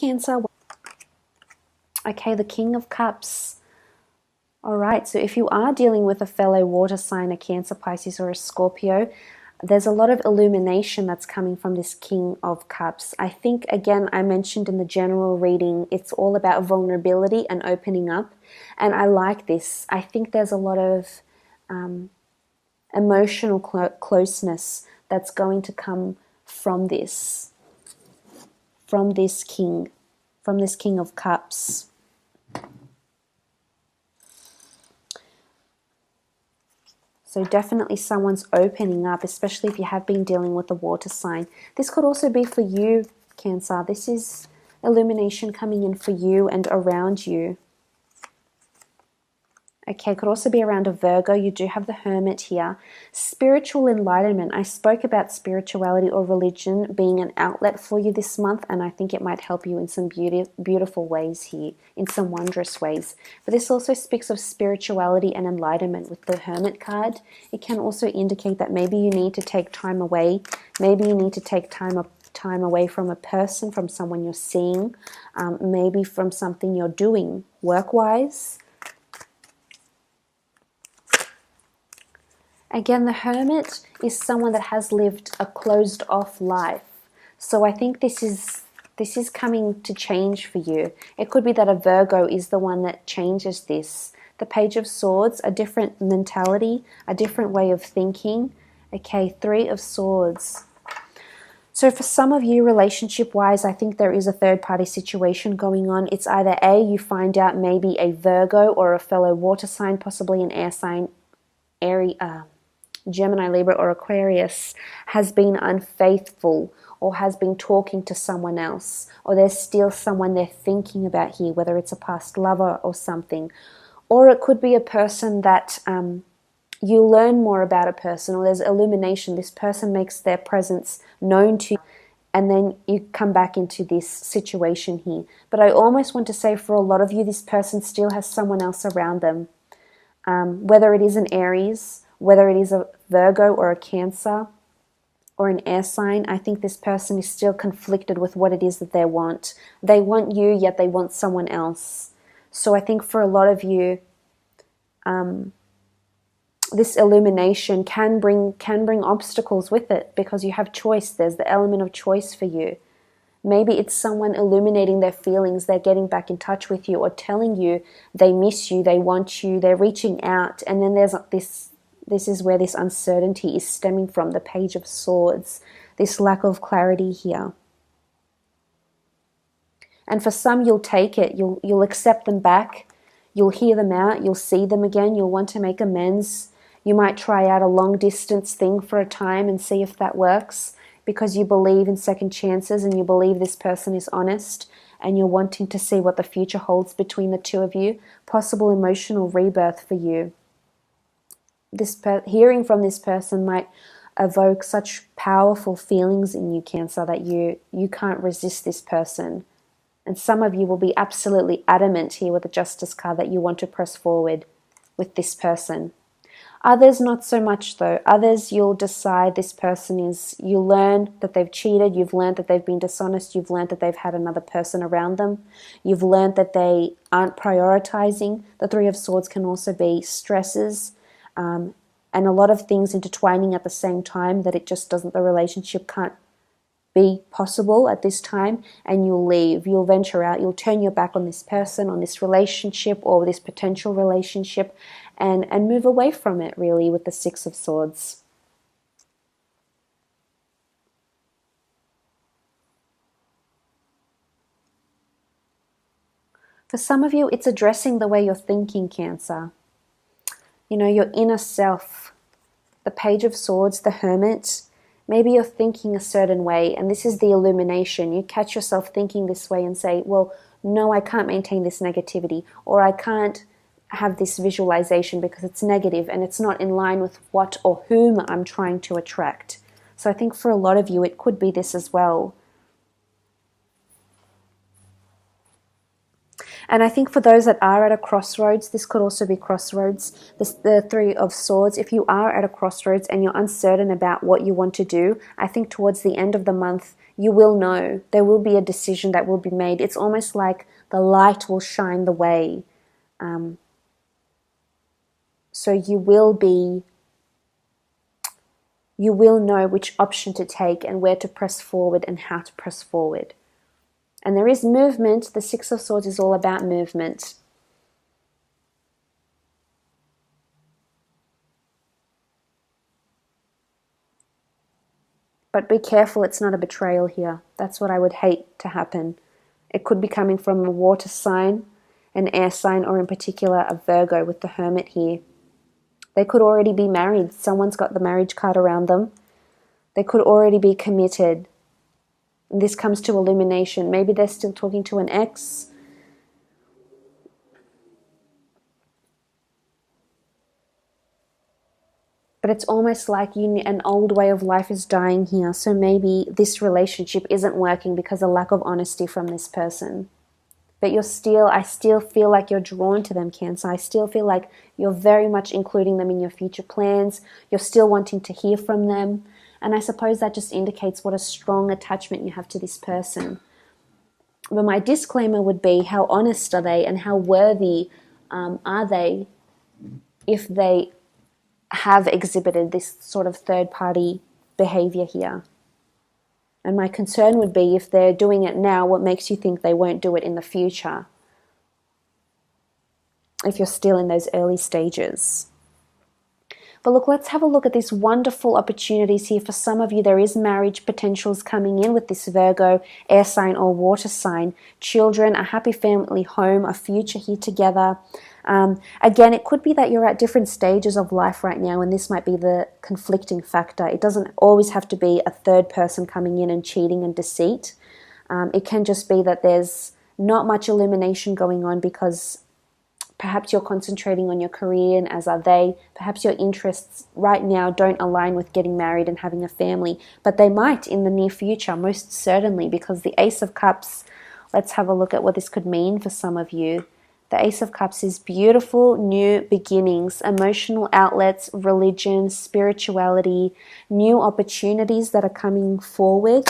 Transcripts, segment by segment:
Cancer. Okay, the King of Cups. All right, so if you are dealing with a fellow water sign, a Cancer, Pisces, or a Scorpio, there's a lot of illumination that's coming from this King of Cups. I think, again, I mentioned in the general reading, it's all about vulnerability and opening up. And I like this. I think there's a lot of emotional closeness that's going to come from this King of Cups. So definitely someone's opening up, especially if you have been dealing with a water sign. This could also be for you, Cancer. This is illumination coming in for you and around you. Okay, could also be around a Virgo. You do have the Hermit here. Spiritual enlightenment. I spoke about spirituality or religion being an outlet for you this month, and I think it might help you in some beautiful ways here, in some wondrous ways. But this also speaks of spirituality and enlightenment with the Hermit card. It can also indicate that maybe you need to take time away. Maybe you need to take time away from a person, from someone you're seeing, maybe from something you're doing work-wise. Again, the Hermit is someone that has lived a closed-off life. So I think this is coming to change for you. It could be that a Virgo is the one that changes this. The Page of Swords, a different mentality, a different way of thinking. Okay, Three of Swords. So for some of you, relationship-wise, I think there is a third-party situation going on. It's either A, you find out maybe a Virgo or a fellow water sign, possibly an air sign, Aries, Gemini, Libra, or Aquarius has been unfaithful or has been talking to someone else, or there's still someone they're thinking about here, whether it's a past lover or something. Or it could be a person that you learn more about a person, or there's illumination. This person makes their presence known to you, and then you come back into this situation here. But I almost want to say for a lot of you, this person still has someone else around them, whether it is an Aries, whether it is a Virgo or a Cancer or an air sign. I think this person is still conflicted with what it is that they want. They want you, yet they want someone else. So I think for a lot of you, this illumination can bring obstacles with it, because you have choice. There's the element of choice for you. Maybe it's someone illuminating their feelings. They're getting back in touch with you or telling you they miss you, they want you, they're reaching out. And then there's this is where this uncertainty is stemming from, the Page of Swords, this lack of clarity here. And for some, you'll take it, you'll accept them back, you'll hear them out, you'll see them again, you'll want to make amends. You might try out a long distance thing for a time and see if that works, because you believe in second chances and you believe this person is honest, and you're wanting to see what the future holds between the two of you. Possible emotional rebirth for you. Hearing from this person might evoke such powerful feelings in you, Cancer, that you can't resist this person. And some of you will be absolutely adamant here with the Justice card that you want to press forward with this person. Others, not so much though. Others, you'll decide this person is, you learn that they've cheated, you've learned that they've been dishonest, you've learned that they've had another person around them, you've learned that they aren't prioritizing. The Three of Swords can also be stresses, and a lot of things intertwining at the same time, that it just doesn't, the relationship can't be possible at this time, and you'll leave, you'll venture out, you'll turn your back on this person, on this relationship or this potential relationship, and move away from it, really, with the Six of Swords. For some of you, it's addressing the way you're thinking, Cancer. You know, your inner self. The Page of Swords, the Hermit. Maybe you're thinking a certain way, and this is the illumination. You catch yourself thinking this way and say, well, no, I can't maintain this negativity, or I can't have this visualization because it's negative and it's not in line with what or whom I'm trying to attract. So I think for a lot of you, it could be this as well. And I think for those that are at a crossroads, this could also be crossroads, the Three of Swords. If you are at a crossroads and you're uncertain about what you want to do, I think towards the end of the month, you will know. There will be a decision that will be made. It's almost like the light will shine the way. So you will know which option to take and where to press forward and how to press forward. And there is movement. The Six of Swords is all about movement. But be careful, it's not a betrayal here. That's what I would hate to happen. It could be coming from a water sign, an air sign, or in particular a Virgo with the Hermit here. They could already be married. Someone's got the marriage card around them. They could already be committed. And this comes to illumination. Maybe they're still talking to an ex. But it's almost like an old way of life is dying here. So maybe this relationship isn't working because of lack of honesty from this person. But I still feel like you're drawn to them, Cancer. I still feel like you're very much including them in your future plans. You're still wanting to hear from them. And I suppose that just indicates what a strong attachment you have to this person. But my disclaimer would be, how honest are they and how worthy are they if they have exhibited this sort of third-party behavior here? And my concern would be, if they're doing it now, what makes you think they won't do it in the future? If you're still in those early stages. But look, let's have a look at these wonderful opportunities here. For some of you, there is marriage potentials coming in with this Virgo, air sign or water sign. Children, a happy family home, a future here together. Again, it could be that you're at different stages of life right now, and this might be the conflicting factor. It doesn't always have to be a third person coming in and cheating and deceit. It can just be that there's not much illumination going on because perhaps you're concentrating on your career, and as are they. Perhaps your interests right now don't align with getting married and having a family, but they might in the near future, most certainly, because the Ace of Cups, let's have a look at what this could mean for some of you. The Ace of Cups is beautiful new beginnings, emotional outlets, religion, spirituality, new opportunities that are coming forward.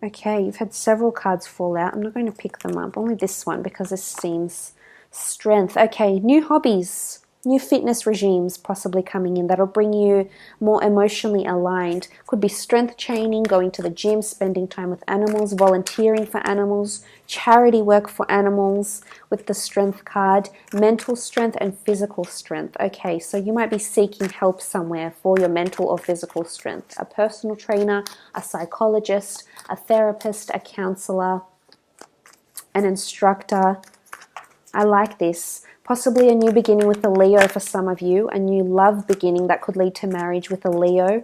Okay, you've had several cards fall out. I'm not going to pick them up, only this one, because this seems strength. Okay, new hobbies, new fitness regimes possibly coming in that'll bring you more emotionally aligned. Could be strength training, going to the gym, spending time with animals, volunteering for animals, charity work for animals with the strength card, mental strength and physical strength. Okay, so you might be seeking help somewhere for your mental or physical strength. A personal trainer, a psychologist, a therapist, a counselor, an instructor. I like this. Possibly a new beginning with a Leo for some of you, a new love beginning that could lead to marriage with a Leo,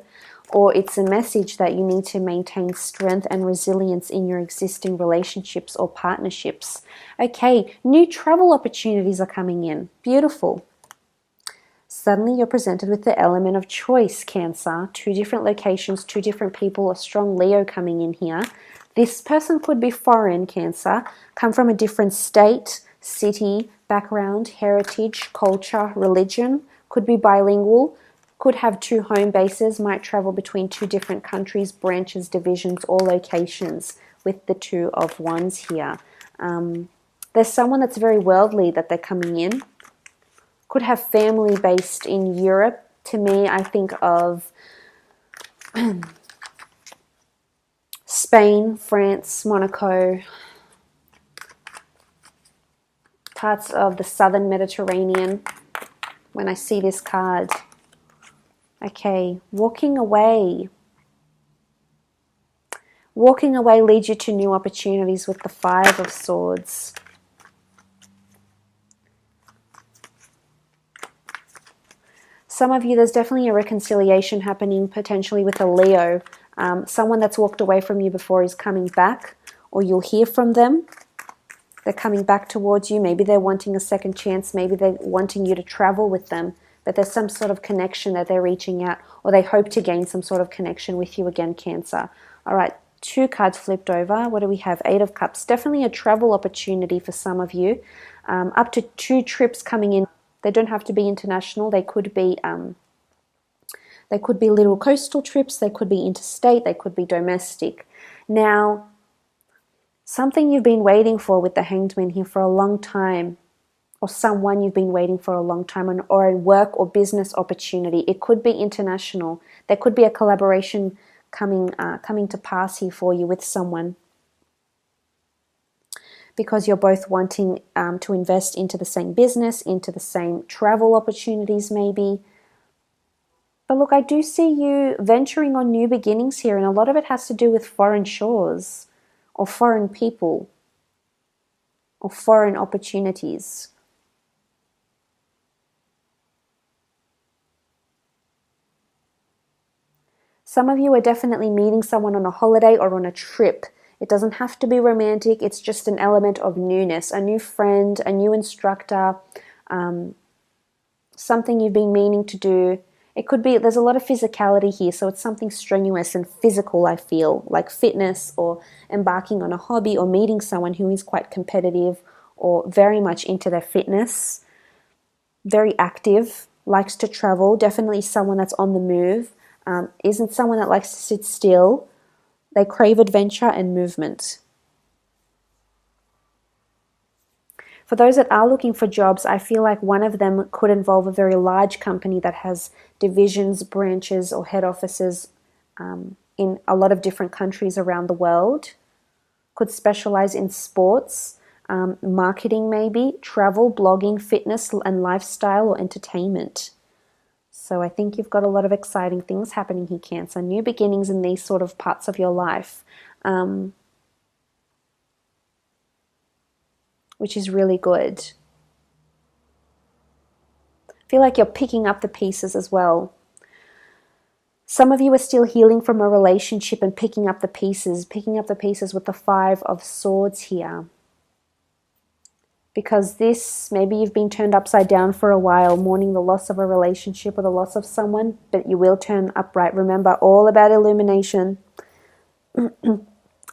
or it's a message that you need to maintain strength and resilience in your existing relationships or partnerships. Okay, new travel opportunities are coming in. Beautiful. Suddenly you're presented with the element of choice, Cancer. 2 different locations, 2 different people, a strong Leo coming in here. This person could be foreign, Cancer, come from a different state, city, background, heritage, culture, religion, could be bilingual, could have 2 home bases, might travel between 2 different countries, branches, divisions, or locations with the 2 of Wands here. There's someone that's very worldly that they're coming in. Could have family based in Europe. To me, I think of Spain, France, Monaco, parts of the southern Mediterranean when I see this card. Okay, walking away. Walking away leads you to new opportunities with the 5 of Swords. Some of you, there's definitely a reconciliation happening potentially with a Leo. Someone that's walked away from you before is coming back, or you'll hear from them. They're coming back towards you. Maybe they're wanting a second chance. Maybe they're wanting you to travel with them. But there's some sort of connection that they're reaching out, or they hope to gain some sort of connection with you again, Cancer. All right, 2 cards flipped over. What do we have? 8 of Cups. Definitely a travel opportunity for some of you. Up to 2 trips coming in. They don't have to be international. They could be little coastal trips. They could be interstate. They could be domestic. Now, something you've been waiting for with the Hanged Man here for a long time, or someone you've been waiting for a long time, or a work or business opportunity. It could be international. There could be a collaboration coming to pass here for you with someone, because you're both wanting to invest into the same business, into the same travel opportunities maybe. But look, I do see you venturing on new beginnings here, and a lot of it has to do with foreign shores, or foreign people, or foreign opportunities. Some of you are definitely meeting someone on a holiday or on a trip. It doesn't have to be romantic. It's just an element of newness, a new friend, a new instructor, something you've been meaning to do. It could be, there's a lot of physicality here, so it's something strenuous and physical, I feel, like fitness or embarking on a hobby or meeting someone who is quite competitive or very much into their fitness, very active, likes to travel, definitely someone that's on the move. Isn't someone that likes to sit still. They crave adventure and movement. For those that are looking for jobs, I feel like one of them could involve a very large company that has divisions, branches, or head offices in a lot of different countries around the world. Could specialize in sports, marketing maybe, travel, blogging, fitness and lifestyle, or entertainment. So I think you've got a lot of exciting things happening here, Cancer. New beginnings in these sort of parts of your life, which is really good. I feel like you're picking up the pieces as well. Some of you are still healing from a relationship and picking up the pieces with the 5 of Swords here. Because this, maybe you've been turned upside down for a while, mourning the loss of a relationship or the loss of someone, but you will turn upright. Remember, all about illumination.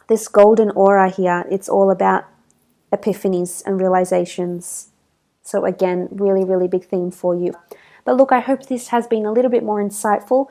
This golden aura here, it's all about epiphanies and realizations. So again, really, really big theme for you. But look, I hope this has been a little bit more insightful.